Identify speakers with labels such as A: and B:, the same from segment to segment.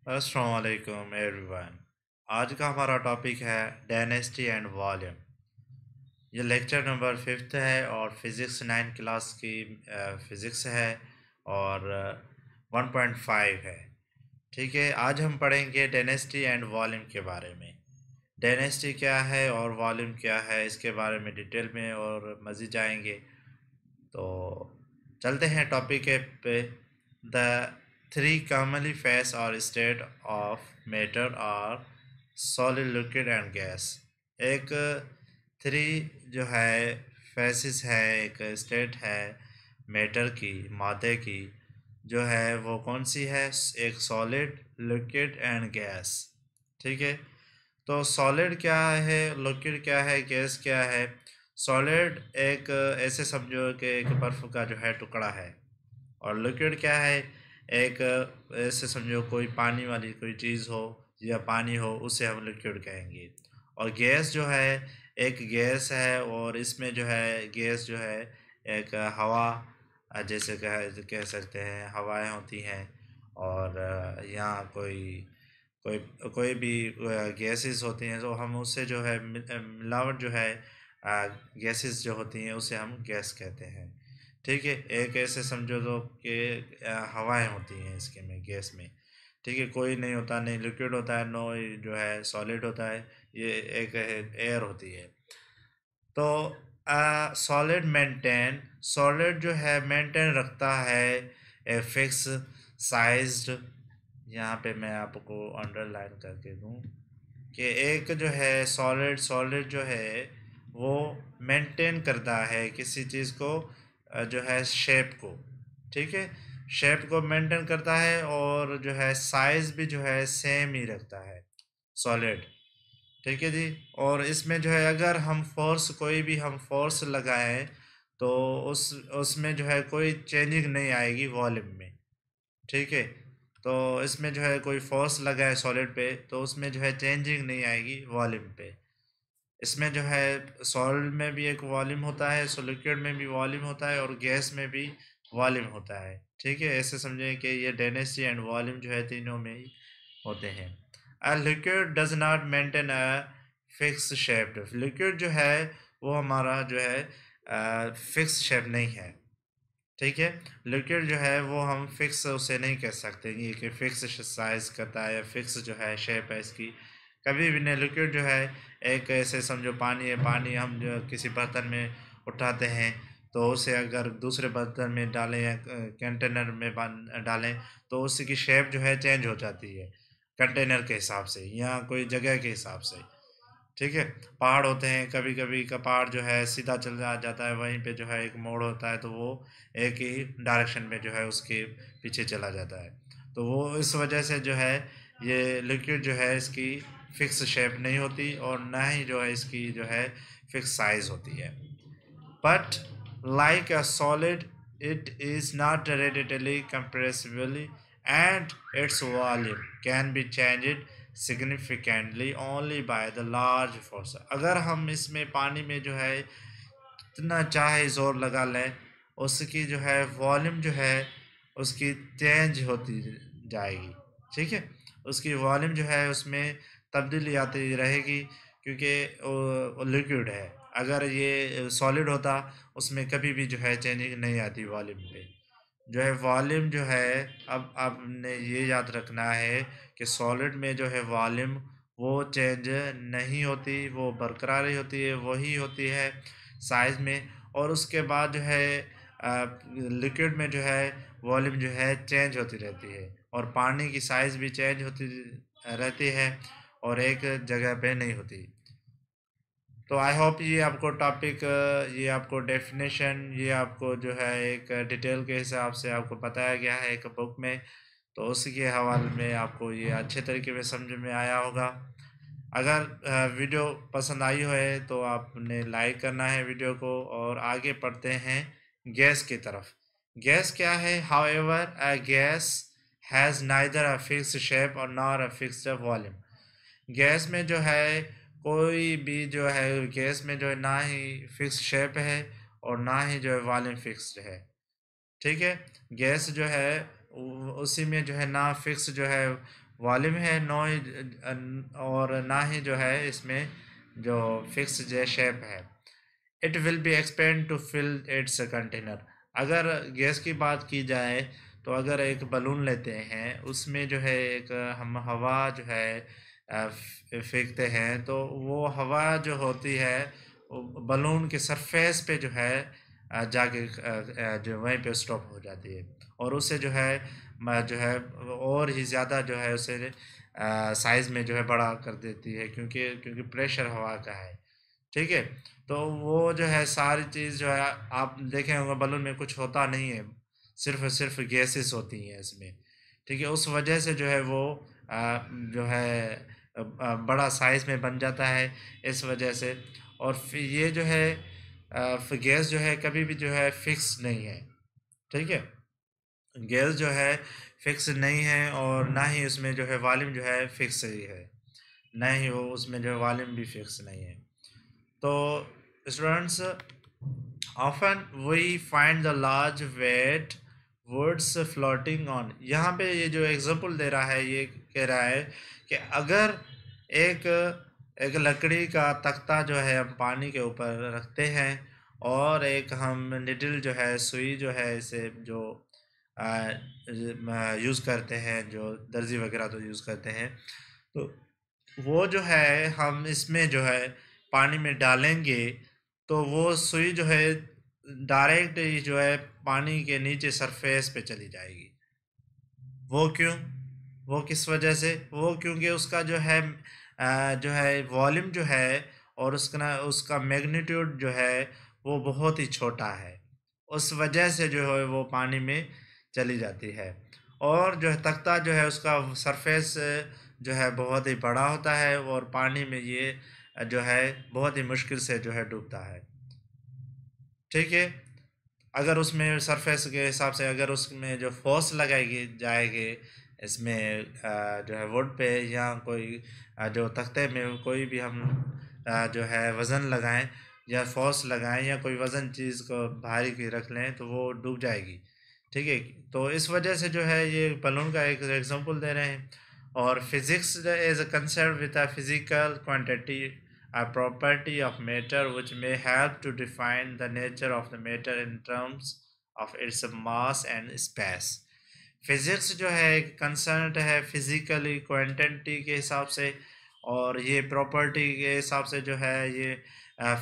A: अस्सलाम वालेकुम एवरीवन। आज का हमारा टॉपिक है डायनेस्टी एंड वॉल्यूम। ये लेक्चर नंबर 5th है और फिज़िक्स 9 क्लास की फिज़िक्स है और 1.5 है। ठीक है, आज हम पढ़ेंगे डायनेस्टी एंड वॉल्यूम के बारे में। डायनेस्टी क्या है और वॉल्यूम क्या है, इसके बारे में डिटेल में और मज़ीद जाएंगे। तो चलते हैं टॉपिक पे। द थ्री कॉमनली फेस और स्टेट ऑफ मैटर और सॉलिड लिक्विड एंड गैस। एक थ्री जो है फेसिस है, एक स्टेट है मैटर की, मादे की, जो है वो कौन सी है, एक सॉलिड, लिक्विड एंड गैस। ठीक है, तो सॉलिड क्या है, लिक्विड क्या है, गैस क्या है। सॉलिड एक ऐसे समझो कि एक बर्फ का जो है टुकड़ा है, और लिक्विड क्या है, एक ऐसे समझो कोई पानी वाली कोई चीज़ हो या पानी हो, उसे हम लिक्विड कहेंगे। और गैस जो है एक गैस है, और इसमें जो है गैस जो है एक हवा, जैसे कह सकते हैं हवाएं होती हैं। और यहाँ कोई कोई कोई भी गैसेस होती हैं, तो हम उससे जो है मिलावट जो है गैसेस जो होती हैं उसे हम गैस कहते हैं। ठीक है, एक ऐसे समझो तो कि हवाएं होती हैं इसके में, गैस में। ठीक है, कोई नहीं होता, नहीं लिक्विड होता है, नो जो है सॉलिड होता है, ये एक एयर होती है। तो सॉलिड मेंटेन, सॉलिड जो है मेंटेन रखता है ए फिक्स साइज्ड, यहाँ पे मैं आपको अंडरलाइन करके दूं कि एक जो है सॉलिड, सॉलिड जो है वो मेंटेन करता है किसी चीज़ को, जो है शेप को। ठीक है, शेप को मेंटेन करता है, और जो है साइज भी जो है सेम ही रखता है सॉलिड। ठीक है जी। और इसमें जो है अगर हम फोर्स, कोई भी हम फोर्स लगाएं, तो उसमें जो है कोई चेंजिंग नहीं आएगी वॉल्यूम में। ठीक है, तो इसमें जो है कोई फोर्स लगा है सॉलिड पे, तो उसमें जो है चेंजिंग नहीं आएगी वॉल्यूम पे। इसमें जो है सॉलिड में भी एक वॉल्यूम होता है, सो लिक्विड में भी वॉल्यूम होता है, और गैस में भी वॉल्यूम होता है। ठीक है, ऐसे समझे कि ये डेंसिटी एंड वॉल्यूम जो है तीनों में ही होते हैं। A liquid does not maintain a fix shape. Liquid जो है वो हमारा जो है फिक्स शेप नहीं है। ठीक है, लिक्विड जो है वो हम फिक्स उसे नहीं कह सकते ये कि फिक्स साइज करता है या फिक्स जो है शेप है इसकी, कभी भी नहीं। लिक्विड जो है एक ऐसे समझो पानी है, पानी हम जो किसी बर्तन में उठाते हैं, तो उसे अगर दूसरे बर्तन में डालें या कंटेनर में डालें, तो उसकी शेप जो है चेंज हो जाती है कंटेनर के हिसाब से या कोई जगह के हिसाब से। ठीक है, पहाड़ होते हैं, कभी-कभी का पहाड़ जो है सीधा चल जाता है, वहीं पे जो है एक मोड़ होता है, तो वो एक ही डायरेक्शन में जो है उसके पीछे चला जाता है। तो वो इस वजह से जो है ये लिक्विड जो है इसकी फिक्स शेप नहीं होती, और ना ही जो है इसकी जो है फिक्स साइज़ होती है। But like a solid, it is not readily compressible, and its volume can be changed significantly only by the large force. अगर हम इसमें पानी में जो है जितना चाहे जोर लगा लें, उसकी जो है वॉल्यूम जो है उसकी चेंज होती जाएगी। ठीक है, उसकी वॉल्यूम जो है उसमें तब्दीली आती रहेगी, क्योंकि वो लिक्विड है। अगर ये सॉलिड होता, उसमें कभी भी जो है चेंजिंग नहीं आती वॉल्यूम पे। जो है वॉल्यूम जो है, अब आपने ये याद रखना है कि सॉलिड में जो है वॉल्यूम वो चेंज नहीं होती, वो बरकरार ही होती है, वही होती है साइज़ में। और उसके बाद जो है लिक्विड में जो है वॉल्यूम जो है चेंज होती रहती है, और पानी की साइज़ भी चेंज होती रहती है, और एक जगह पे नहीं होती। तो आई होप ये आपको टॉपिक, ये आपको डेफिनेशन, ये आपको जो है एक डिटेल के हिसाब से आपको बताया गया है एक बुक में, तो उसी के हवाले में आपको ये अच्छे तरीके में समझ में आया होगा। अगर वीडियो पसंद आई हो है तो आपने लाइक करना है वीडियो को, और आगे पढ़ते हैं गैस की तरफ। गैस क्या है? However a gas has neither a fixed shape और nor a fixed volume. Gas में जो है कोई भी जो है, गैस में जो है ना ही फिक्स शेप है और ना ही जो है वॉल्यूम फिक्स्ड है। ठीक है, गैस जो है उसी में जो है ना फिक्स जो है वॉल्यूम है, और ना ही जो है इसमें जो फिक्स जो शेप है। It will be expand to fill its container. अगर गैस की बात की जाए तो अगर एक बलून लेते हैं, उसमें जो है एक हम हवा जो है फेंकते हैं, तो वो हवा जो होती है वो बलून के सरफेस पे जो है जाके जो वहीं पे स्टॉप हो जाती है, और उससे जो है जो है और ही ज़्यादा जो है उसे साइज़ में जो है बड़ा कर देती है, क्योंकि क्योंकि प्रेशर हवा का है। ठीक है? तो वो जो है सारी चीज़ जो है आप देखे होंगे बलून में कुछ होता नहीं है, सिर्फ़ और सिर्फ़ गैसेस होती हैं इसमें, ठीक है? उस वजह से जो है वो जो है बड़ा साइज़ में बन जाता है इस वजह से। और फिर ये जो है गैस जो है कभी भी जो है फ़िक्स नहीं है, ठीक है? गैस जो है फ़िक्स नहीं है, और ना ही उसमें जो है वॉल्यूम जो है फ़िक्स ही है, ना ही वो उसमें जो है वॉल्यूम भी फ़िक्स नहीं है। तो students, often we find the large weight words floating on। यहाँ पे ये जो एग्जांपल दे रहा है ये कह रहा है कि अगर एक एक लकड़ी का तख्ता जो है हम पानी के ऊपर रखते हैं, और एक हम निडल जो है सुई जो है इसे जो यूज़ करते हैं, जो दर्जी वगैरह तो यूज़ करते हैं, तो वो जो है हम इसमें जो है पानी में डालेंगे, तो वो सुई जो है डायरेक्ट ही जो है पानी के नीचे सरफेस पे चली जाएगी। वो क्यों? वो किस वजह से? वो क्योंकि उसका जो है वॉल्यूम जो है, और उसका मैग्नीट्यूड जो है वो बहुत ही छोटा है। उस वजह से जो है वो पानी में चली जाती है। और जो है तख्ता जो है उसका सरफेस जो है बहुत ही बड़ा होता है, और पानी में ये जो है बहुत ही मुश्किल से जो है डूबता है। ठीक है? अगर उसमें सरफेस के हिसाब से अगर उसमें जो फोर्स लगाएगी जाएगी इसमें जो है वुड पे, या कोई जो तख्ते में कोई भी हम जो है वज़न लगाएँ या फोर्स लगाएँ या कोई वज़न चीज़ को भारी की रख लें, तो वो डूब जाएगी। ठीक है? तो इस वजह से जो है ये बलून का एक एग्ज़ाम्पल दे रहे हैं। और physics is concerned with a physical quantity, a property of matter which may help to define the nature of the matter in terms of its mass and space। Physics जो है एक concern है physically quantity के हिसाब से, और ये property के हिसाब से जो है ये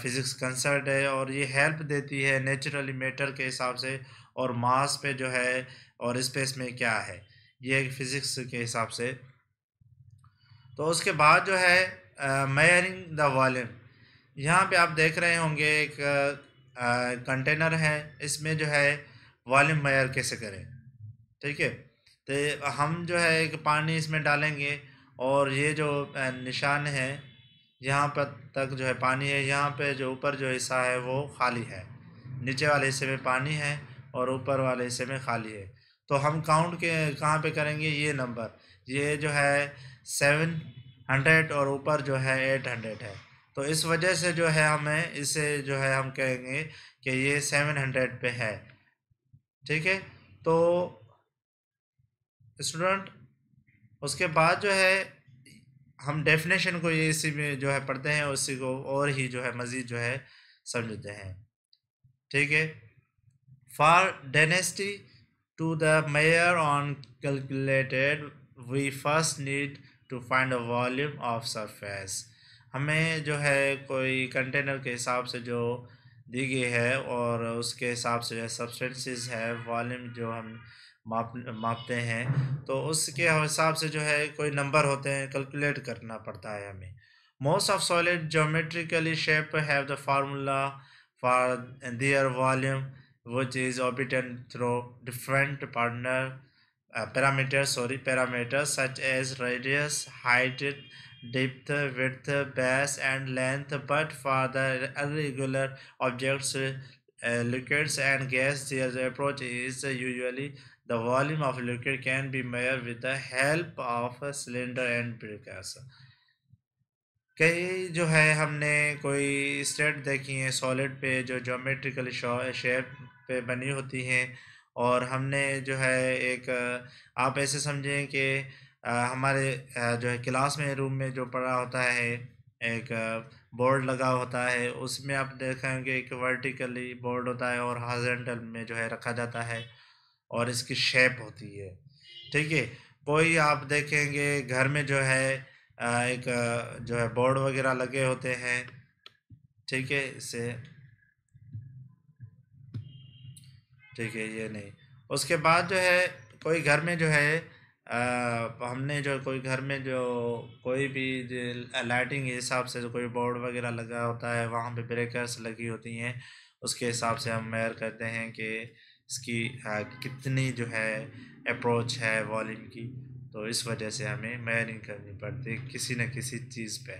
A: फिजिक्स कंसर्न है, और ये हेल्प देती है नेचुरली मैटर के हिसाब से, और मास पे जो है और स्पेस में क्या है, ये फिजिक्स के हिसाब से। तो उसके बाद जो है मेजरिंग द वॉल्यूम। यहाँ पे आप देख रहे होंगे एक कंटेनर है, इसमें जो है वॉल्यूम मेजर कैसे करें, ठीक है? तो हम जो है एक पानी इसमें डालेंगे, और ये जो निशान है यहाँ पर तक जो है पानी है, यहाँ पे जो ऊपर जो हिस्सा है वो खाली है, नीचे वाले हिस्से में पानी है और ऊपर वाले हिस्से में खाली है। तो हम काउंट के कहाँ पे करेंगे, ये नंबर, ये जो है 700 और ऊपर जो है 800 है। तो इस वजह से जो है हमें इसे जो है हम कहेंगे कि ये 700 पे है, ठीक है? तो स्टूडेंट, उसके बाद जो है हम डेफिनेशन को ये इसी में जो है पढ़ते हैं, उसी को और ही जो है मज़ीद जो है समझते हैं, ठीक है? For density to the measure on calculated, we first need to find a volume of surface। हमें जो है कोई कंटेनर के हिसाब से जो दी गई है, और उसके हिसाब से जो सब्सटेंसेस है वॉल्यूम जो हम मापते हैं, तो उसके हिसाब से जो है कोई नंबर होते हैं, कैलकुलेट करना पड़ता है हमें। Most of solid geometrically shape have the formula for their volume, which is obtained through different parameters such as radius, height, depth, width, base, and length. But for the irregular objects, liquids and gas, their approach is usually the volume of liquid can be measured with the help of a cylinder and precursor। कई जो है हमने कोई state देखी हैं solid पे जो geometrical shape पे बनी होती हैं, और हमने जो है एक आप ऐसे समझें कि हमारे जो है क्लास में रूम में जो पड़ा होता है, एक बोर्ड लगा होता है, उसमें आप देखेंगे एक वर्टिकली बोर्ड होता है और हॉरिजॉन्टल में जो है रखा जाता है और इसकी शेप होती है, ठीक है। कोई आप देखेंगे घर में जो है एक जो है बोर्ड वगैरह लगे होते हैं, ठीक है। इससे ठीक है, ये नहीं। उसके बाद जो है कोई घर में जो है हमने जो कोई घर में जो कोई भी लाइटिंग के हिसाब से जो कोई बोर्ड वगैरह लगा होता है, वहाँ पे ब्रेकर्स लगी होती हैं, उसके हिसाब से हम मेयर करते हैं कि इसकी कितनी जो है अप्रोच है वॉल्यूम की। तो इस वजह से हमें मेयरिंग करनी पड़ती है किसी न किसी चीज़ पे,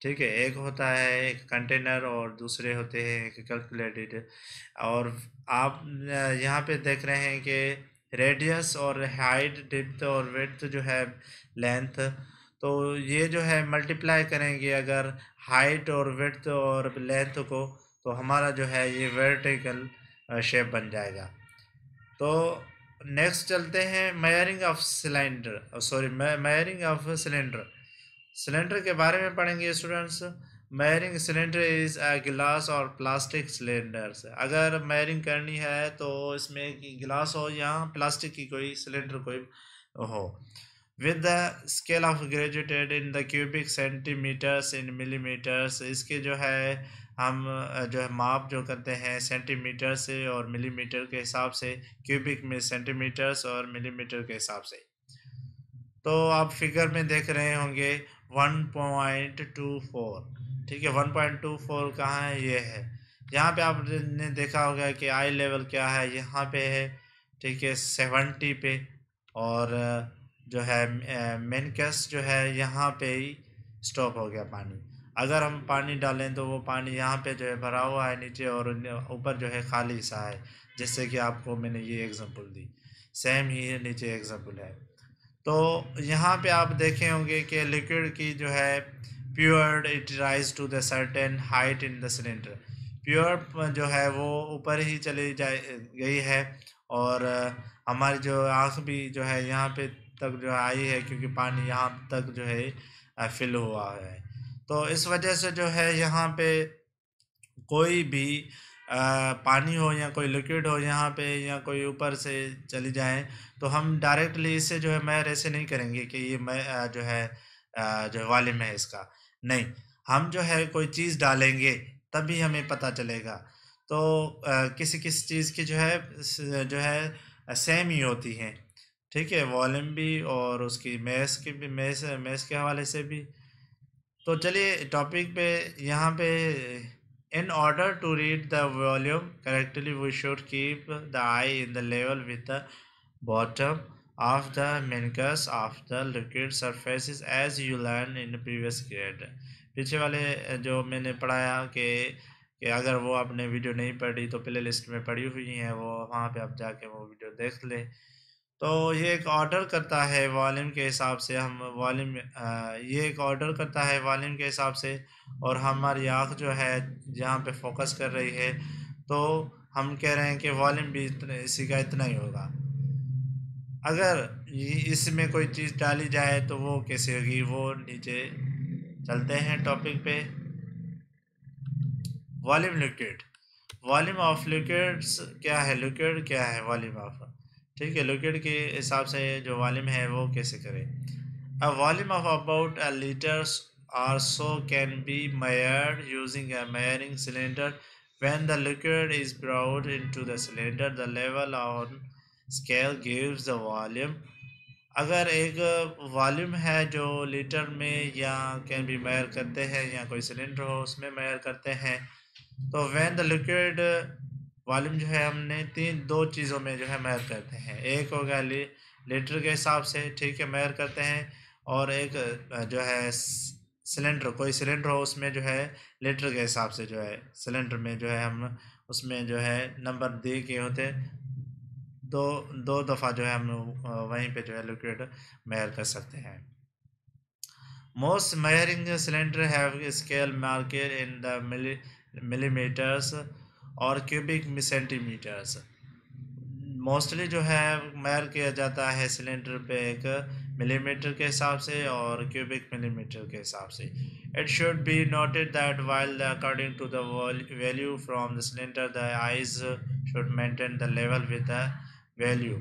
A: ठीक है। एक होता है एक कंटेनर और दूसरे होते हैं एक कैलकुलेटेड। और आप यहाँ पे देख रहे हैं कि रेडियस और हाइट, डेप्थ और विड्थ जो है लेंथ, तो ये जो है मल्टीप्लाई करेंगे अगर हाइट और विड्थ और लेंथ को, तो हमारा जो है ये वर्टिकल शेप बन जाएगा। तो नेक्स्ट चलते हैं मेयरिंग of cylinder, sorry मेयरिंग of cylinder. Cylinder के बारे में पढ़ेंगे स्टूडेंट्स। मेयरिंग सिलेंडर इज अ गिलास और प्लास्टिक सिलेंडर्स। अगर मेयरिंग करनी है तो इसमें गिलास हो या प्लास्टिक की कोई सिलेंडर कोई हो, with the scale of graduated in the cubic centimeters in millimeters. इसके जो है हम जो है माप जो करते हैं सेंटीमीटर से और मिलीमीटर के हिसाब से, क्यूबिक में सेंटीमीटर्स और मिलीमीटर के हिसाब से। तो आप फिगर में देख रहे होंगे 1.24, ठीक है। 1.24 कहाँ है, ये है। यहाँ पे आपने देखा होगा कि आई लेवल क्या है, यहाँ पे है, ठीक है, 70 पे। और जो है मेनकस जो है यहाँ पे ही स्टॉप हो गया पानी। अगर हम पानी डालें तो वो पानी यहाँ पे जो है भरा हुआ है नीचे, और ऊपर जो है खाली सा है, जैसे कि आपको मैंने ये एग्जांपल दी, सेम ही नीचे एग्जांपल है। तो यहाँ पे आप देखे होंगे कि लिक्विड की जो है pure it rise to the certain height in the cylinder. Pure जो है वो ऊपर ही चली जाए गई है, और हमारी जो आँख भी जो है यहाँ पे तक जो आई है, क्योंकि पानी यहाँ तक जो है फिल हुआ है। तो इस वजह से जो है यहाँ पे कोई भी पानी हो या कोई लिक्विड हो यहाँ पे, या कोई ऊपर से चली जाए, तो हम डायरेक्टली इससे जो है मेयर ऐसे नहीं करेंगे कि ये मैं जो है जो वॉल्यूम है इसका, नहीं। हम जो है कोई चीज़ डालेंगे तभी हमें पता चलेगा। तो किसी किसी चीज़ की जो है जो है सेम ही होती हैं, ठीक है, वॉल्यूम भी और उसकी मैस की भी, मैस मैस के हवाले से भी। तो चलिए टॉपिक पे यहाँ पे, in order to read the volume correctly we should keep the eye in the level with the bottom of the meniscus of the liquid surfaces as you learn in the previous grade। पीछे वाले जो मैंने पढ़ाया कि अगर वो आपने video नहीं पढ़ी तो प्ले लिस्ट में पड़ी हुई है, वो वहाँ पे आप जाके वो वीडियो देख ले। तो ये एक ऑर्डर करता है वॉल्यूम के हिसाब से, हम वॉल्यूम ये एक ऑर्डर करता है वॉल्यूम के हिसाब से, और हमारी आँख जो है जहाँ पे फोकस कर रही है, तो हम कह रहे हैं कि वॉल्यूम भी इतने इसी का इतना ही होगा। अगर इसमें कोई चीज़ डाली जाए तो वो कैसे होगी, वो नीचे चलते हैं टॉपिक पे। Volume liquid, volume of liquids क्या है, लिक्विड क्या है, वॉल्यूम ऑफ, ठीक है। लिक्विड के हिसाब से जो वॉल्यूम है वो कैसे करें। A volume of about a litres or so can be measured using a measuring cylinder. When the liquid is brought into the cylinder, the level on scale gives the volume। अगर एक volume है जो litre में या can भी mayor करते हैं, या कोई सिलेंडर हो उसमें मेयर करते हैं, तो व्हेन द लिक्विड वॉल्यूम जो है हमने दो चीज़ों में जो है मेयर करते हैं। एक हो गया लीटर के हिसाब से, ठीक है, मेयर करते हैं। और एक जो है सिलेंडर, कोई सिलेंडर हो उसमें जो है लीटर के हिसाब से जो है सिलेंडर में जो है हम उसमें जो है नंबर दे के होते हैं, दो दो दफ़ा जो है हम वहीं पे जो है लिक्विड मेयर कर सकते हैं। Most measuring cylinder have scale marked in the millimeters और cubic centimeters। मोस्टली जो है मेयर किया जाता है सिलेंडर पे एक मिलीमीटर के हिसाब से और क्यूबिक मिलीमीटर के हिसाब से। It should be noted that while according to the value from the cylinder the eyes should maintain the level with the value.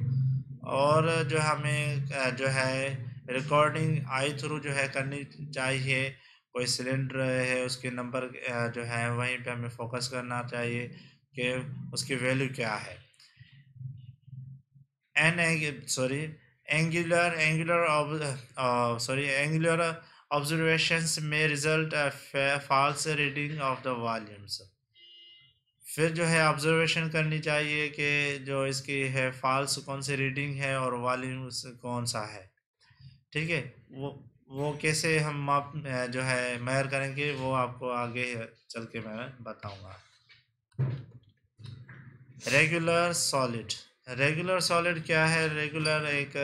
A: और जो हमें जो है रिकॉर्डिंग आई थ्रू जो है करनी चाहिए। कोई सिलेंडर है उसके नंबर जो है वहीं पे हमें फोकस करना चाहिए कि उसकी वैल्यू क्या है। Angular observations may result a false reading of the volumes। फिर जो है ऑब्जर्वेशन करनी चाहिए कि जो इसकी है फॉल्स कौन सी रीडिंग है और वॉल्यूम कौन सा है। ठीक है, वो कैसे हम माप जो है मेजर करेंगे वो आपको आगे चल के मैं बताऊंगा। रेगुलर सॉलिड क्या है? रेगुलर एक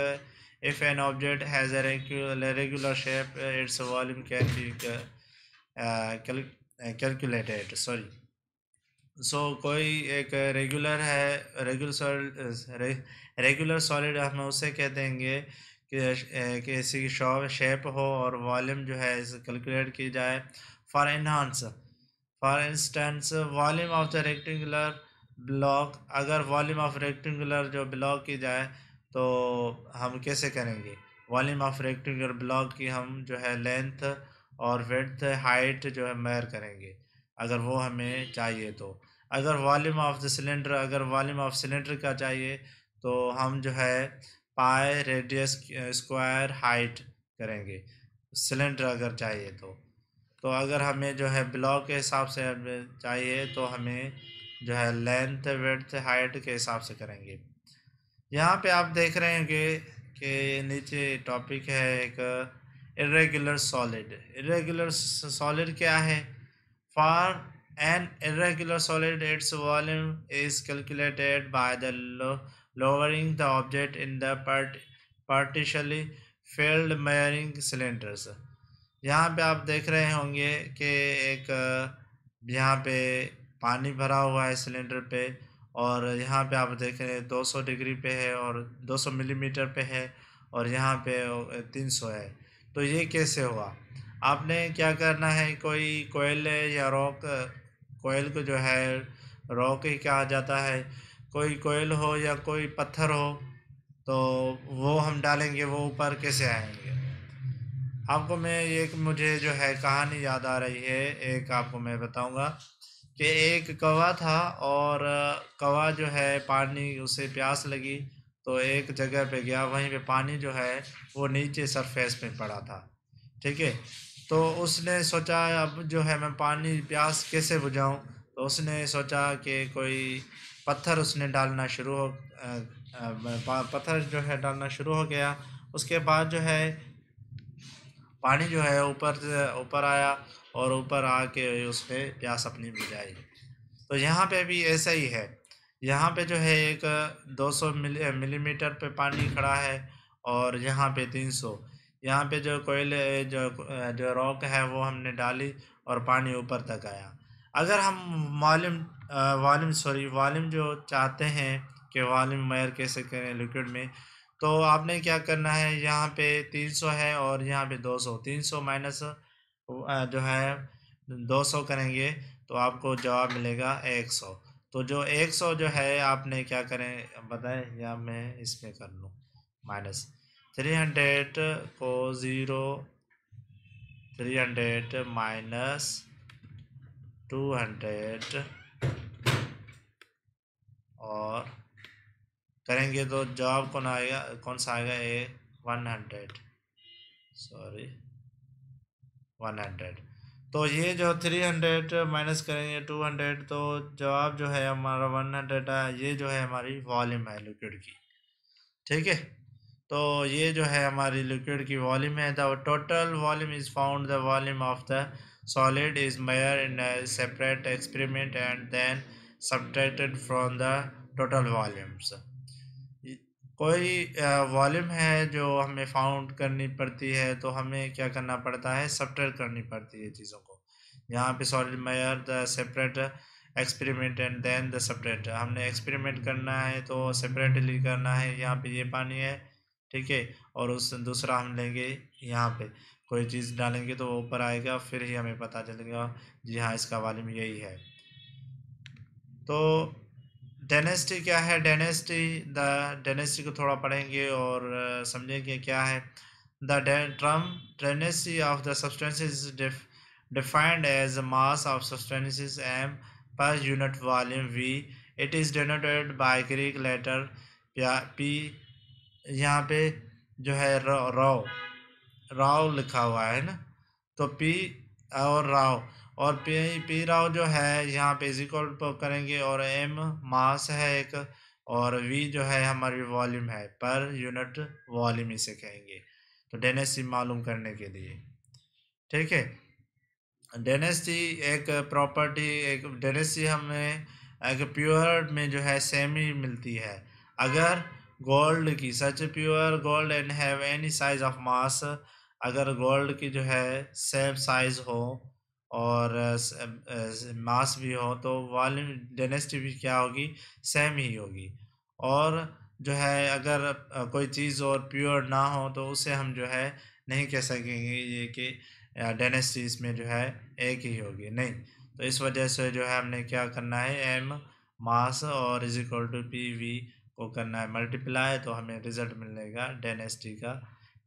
A: if an object has a regular shape its volume can be calculated. Sorry, कोई एक रेगुलर सॉलिड हम उसे कह देंगे कि किसी की शेप हो और वॉल्यूम जो है कैलकुलेट की जाए। For instance volume of the rectangular block, अगर वॉल्यूम ऑफ रेक्टेंगुलर जो ब्लॉक की जाए तो हम कैसे करेंगे? वॉल्यूम ऑफ रेक्टेंगुलर ब्लॉक की हम जो है लेंथ और विड्थ हाइट जो है मेजर करेंगे अगर वो हमें चाहिए तो। अगर वॉल्यूम ऑफ सिलेंडर का चाहिए तो हम जो है पाई रेडियस स्क्वायर हाइट करेंगे सिलेंडर अगर चाहिए तो अगर हमें जो है ब्लॉक के हिसाब से हमें चाहिए तो हमें जो है लेंथ विड्थ हाइट के हिसाब से करेंगे। यहाँ पे आप देख रहे होंगे कि नीचे टॉपिक है एक इरेगुलर सॉलिड। इरेगुलर सॉलिड क्या है? For an irregular solid its volume is calculated by the lowering the object in the partially filled measuring cylinders। यहाँ पे आप देख रहे होंगे कि एक यहाँ पे पानी भरा हुआ है सिलेंडर पे और यहाँ पे आप देख रहे हैं 200 डिग्री पे है और 200 मिलीमीटर पे है और यहाँ पे 300 है। तो ये कैसे हुआ? आपने क्या करना है, कोई कोयल या रॉक, कोयल को जो है रॉक ही कहा जाता है, कोई कोयल हो या कोई पत्थर हो तो वो हम डालेंगे, वो ऊपर कैसे आएंगे? आपको मैं एक मुझे जो है कहानी याद आ रही है, एक आपको मैं बताऊंगा कि एक कौवा था और कौवा जो है पानी उसे प्यास लगी तो एक जगह पे गया, वहीं पे पानी जो है वो नीचे सरफेस पे पड़ा था। ठीक है, तो उसने सोचा अब जो है मैं पानी प्यास कैसे बुझाऊं, तो उसने सोचा कि कोई पत्थर उसने डालना शुरू हो पत्थर जो है डालना शुरू हो गया। उसके बाद जो है पानी जो है ऊपर से ऊपर आया और ऊपर आके उसने प्यास अपनी बुझाई। तो यहाँ पे भी ऐसा ही है। यहाँ पे जो है एक 200 मिलीमीटर पे पानी खड़ा है और यहाँ पे 300। यहाँ पे जो कोयले जो रॉक है वो हमने डाली और पानी ऊपर तक आया। अगर हम वॉल्यूम जो चाहते हैं कि वॉल्यूम मेजर कैसे करें लिक्विड में, तो आपने क्या करना है, यहाँ पे 300 है और यहाँ पे 200, 300 माइनस जो है 200 करेंगे तो आपको जवाब मिलेगा 100। तो जो 100 जो है आपने क्या करें बताएं, या मैं इसमें कर लूँ माइनस 300 को 300 माइनस 200 और करेंगे तो जवाब कौन सा आएगा? 100, सॉरी 100। तो ये जो 300 माइनस करेंगे 200 तो जवाब जो है हमारा 100 है। ये जो है हमारी वॉल्यूम है लिक्विड की। ठीक है, तो ये जो है हमारी लिक्विड की वॉल्यूम है। The total volume is found the volume of the solid is measured in a separate experiment and then subtracted from the total volumes. कोई वॉल्यूम है जो हमें फाउंड करनी पड़ती है तो हमें क्या करना पड़ता है, सब्ट्रैक्ट करनी पड़ती है चीज़ों को। यहाँ पे solid measure the separate experiment and then the separate, हमने एक्सपेरिमेंट करना है तो सेपरेटली करना है। यहाँ पे ये पानी है ठीक है। और उस दूसरा हम लेंगे, यहाँ पे कोई चीज़ डालेंगे तो वो ऊपर आएगा, फिर ही हमें पता चलेगा जी हाँ इसका वॉल्यूम यही है। तो डेनेसिटी क्या है? डेनेसिटी को थोड़ा पढ़ेंगे और समझेंगे क्या है। The term density of the substance is defined as the mass of substances m per unit volume v. It is denoted by Greek letter p। यहाँ पे जो है राव राव लिखा हुआ है ना, तो पी और राव, और पी राव जो है यहाँ पे इज इक्वल करेंगे, और एम मास है एक, और वी जो है हमारी वॉल्यूम है, पर यूनिट वॉल्यूम इसे कहेंगे, तो डेंसिटी मालूम करने के लिए। ठीक है। डेंसिटी एक प्रॉपर्टी, एक डेंसिटी हमें एक प्योर में जो है सेम ही मिलती है। अगर गोल्ड की, such pure gold and have any size of mass, अगर गोल्ड की जो है सेम साइज हो और मास भी हो, तो वॉल्यूम डेंसिटी भी क्या होगी, सेम ही होगी। और जो है अगर कोई चीज़ और प्योर ना हो तो उसे हम जो है नहीं कह सकेंगे ये कि डेंसिटी इसमें जो है एक ही होगी, नहीं। तो इस वजह से जो है हमने क्या करना है, एम मास और is equal to P V को करना है मल्टीप्लाई, तो हमें रिजल्ट मिलेगा डेंसिटी का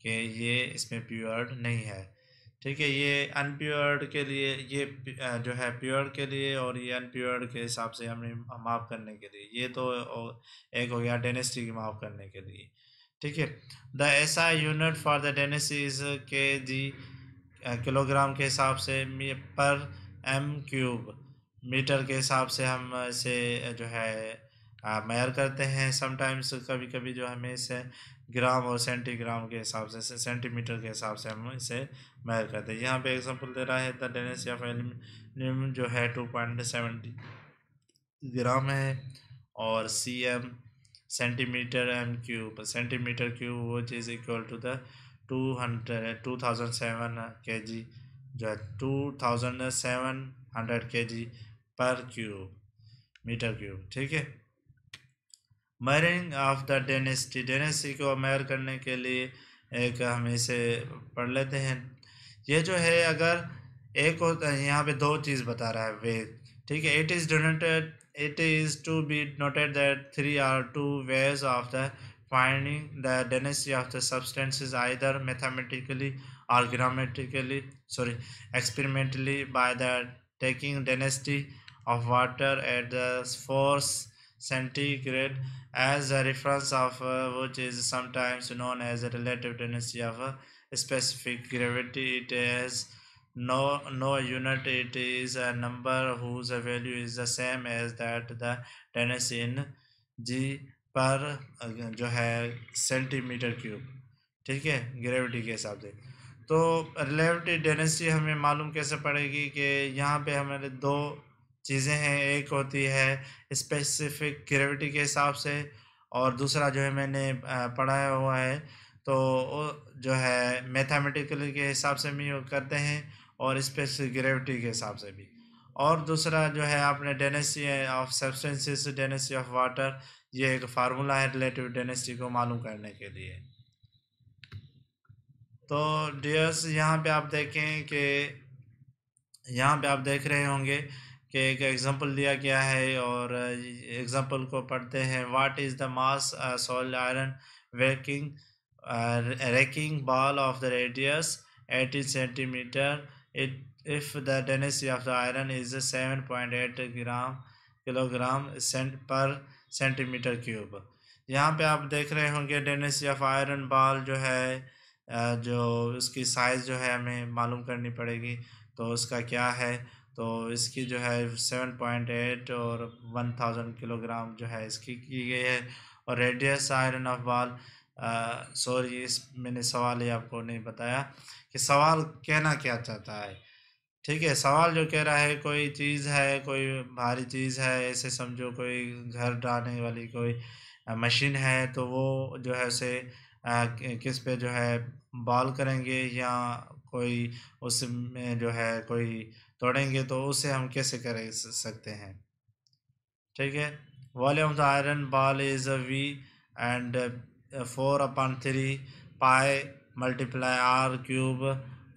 A: कि ये इसमें प्योर नहीं है। ठीक है। ये अनप्योर्ड के लिए, ये जो है प्योर के लिए, और ये अनप्योर्ड के हिसाब से हमने माप करने के लिए, ये तो एक हो गया डेंसिटी की माप करने के लिए। ठीक है। The SI unit for the density is के जी, किलोग्राम के हिसाब से, पर एम क्यूब मीटर के हिसाब से हम इसे जो है मेयर करते हैं। समटाइम्स कभी कभी जो हमें इसे ग्राम और सेंटीग्राम के हिसाब से, सेंटीमीटर के हिसाब से हम इसे मेयर करते हैं। यहाँ पे एग्जांपल दे रहा है, द डेंसिटी ऑफ एल्यूमिनियम जो है 2.70 ग्राम है, और C M centimeter M cube, centimeter cube which is equal to the 2007 K जी, जो है 2700 के जी पर क्यूब मीटर क्यूब। ठीक है। Measuring of the density, density को मेयर करने के लिए एक हम इसे पढ़ लेते हैं। ये जो है अगर एक होता है, यहाँ पे दो चीज़ बता रहा है वेग। ठीक है। It is to be noted that there are two ways of the finding the density of the substances, either mathematically or experimentally, by the taking density of water at the 4 centigrade as a reference of which is sometimes known as the relative density of a specific gravity. It has no unit. It is a number whose value is the same as that the density in g पर जो है centimetre cube. ठीक है। Gravity के हिसाब से। तो relative density हमें मालूम कैसे पड़ेगी कि यहाँ पे हमारे दो चीज़ें हैं, एक होती है स्पेसिफिक ग्रेविटी के हिसाब से, और दूसरा जो है मैंने पढ़ाया हुआ है, तो जो है मैथमेटिकली के हिसाब से भी करते हैं, और स्पेसिफिक ग्रेविटी के हिसाब से भी। और दूसरा जो है आपने density of substances, density of water, ये एक फार्मूला है रिलेटिव डेंसिटी को मालूम करने के लिए। तो डियर्स, यहाँ पे आप देखें कि यहाँ पे आप देख रहे होंगे कि एक एग्जांपल दिया गया है, और एग्जांपल को पढ़ते हैं। What is the mass solid iron working racking ball of the radius 80 centimetre, it if the density of the iron is 7.8 kilogram पर सेंटीमीटर क्यूब। यहाँ पे आप देख रहे होंगे डेंसिटी ऑफ आयरन बॉल जो है, जो उसकी साइज़ जो है हमें मालूम करनी पड़ेगी, तो उसका क्या है, तो इसकी जो है 7.8 और 1000 किलोग्राम जो है इसकी की गई है। और radius iron of ball, sorry इस मैंने सवाल ही आपको नहीं बताया कि सवाल कहना क्या चाहता है। ठीक है। सवाल जो कह रहा है, कोई चीज़ है, कोई भारी चीज़ है, ऐसे समझो कोई घर ढाने वाली कोई मशीन है, तो वो जो है उसे किस पे जो है बॉल करेंगे, या कोई उसमें जो है कोई तोड़ेंगे, तो उसे हम कैसे कर सकते हैं। ठीक है। Volume of the iron ball is V, and 4/3 pi multiply R cube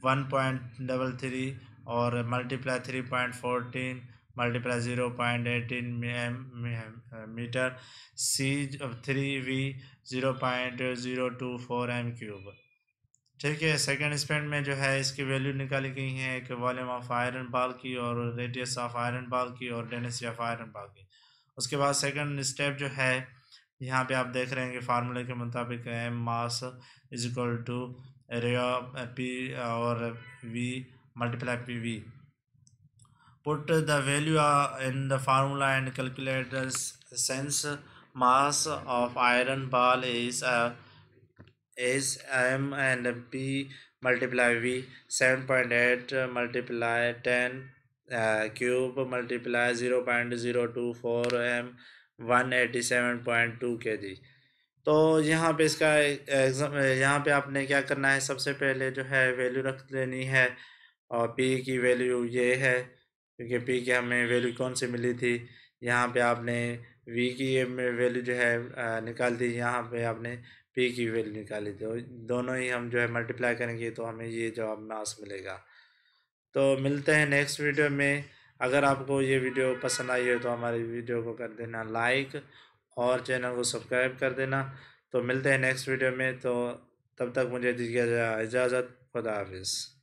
A: 1.33 और multiply 3.14 multiply 0.18 meter C3V 0.024 M cube. ठीक है, सेकंड स्पेंड में जो है इसकी वैल्यू निकाली गई है, एक वॉल्यूम ऑफ आयरन बाल की और रेडियस ऑफ आयरन बाल की और डेंसिटी ऑफ आयरन बाल की। उसके बाद सेकंड स्टेप जो है, यहाँ पे आप देख रहे हैं कि फार्मूले के मुताबिक M mass is equal to area P और V multiply P V. Put the value in the formula and calculate the sense mass of iron ball is m and p multiply v 7.8 multiply 10 cube multiply 0.024 m 187.2 kg। तो यहाँ पे इसका exam, यहाँ पे आपने क्या करना है, सबसे पहले जो है वैल्यू रख लेनी है और p की वैल्यू ये है क्योंकि p की हमें वैल्यू कौन सी मिली थी, यहाँ पे आपने v की वैल्यू जो है निकाल दी, यहाँ पे आपने p की वैल्यू निकाली थी, दोनों ही हम जो है मल्टीप्लाई करेंगे तो हमें ये जवाब मास मिलेगा। तो मिलते हैं नेक्स्ट वीडियो में। अगर आपको ये वीडियो पसंद आई हो तो हमारी वीडियो को कर देना लाइक और चैनल को सब्सक्राइब कर देना। तो मिलते हैं नेक्स्ट वीडियो में, तो तब तक मुझे दीजिए इजाज़त। खुदा हाफिज़।